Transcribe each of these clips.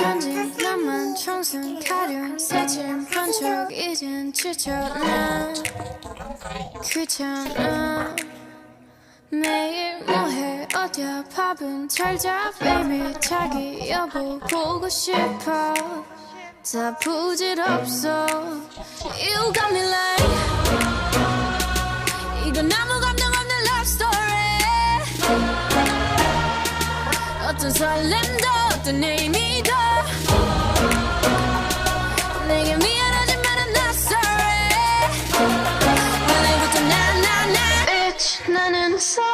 전진 나만 청순 가련 새침 번쩍 이젠 지쳤나 귀찮아 매일 뭐해 어디야 밥은 잘자 baby 자기 여보 보고 싶어 다 부질없어 You got me like 이건 아무 감정 없는 love story 어떤 설렘도 어떤 의미도 내게 미안하지만 I'm not sorry 오늘부터 나 Bitch 나는 solo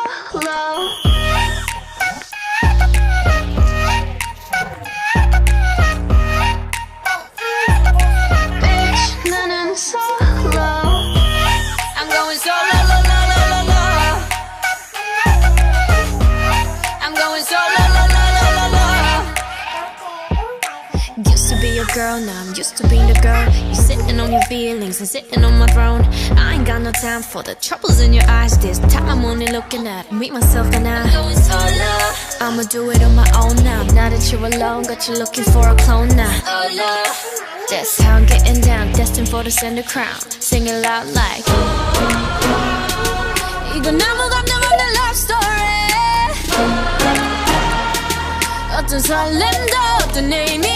Bitch 나는 solo I'm going solo lo, lo, lo, lo, lo. I'm going solo lo, lo, lo, lo, lo. Used to be your girl, now I'm used to being the girl. You sitting on your feelings and sitting on my throne. I ain't got no time for the troubles in your eyes. This time I'm only looking at me, myself and I. I'm going solo. I'ma do it on my own now. Now that you're alone, got you looking for a clone now. Solo. That's how I'm getting down, destined for the center crown. Sing it loud like 이건 아무 감정 없는 love story 어떤 설렘도 어떤 의미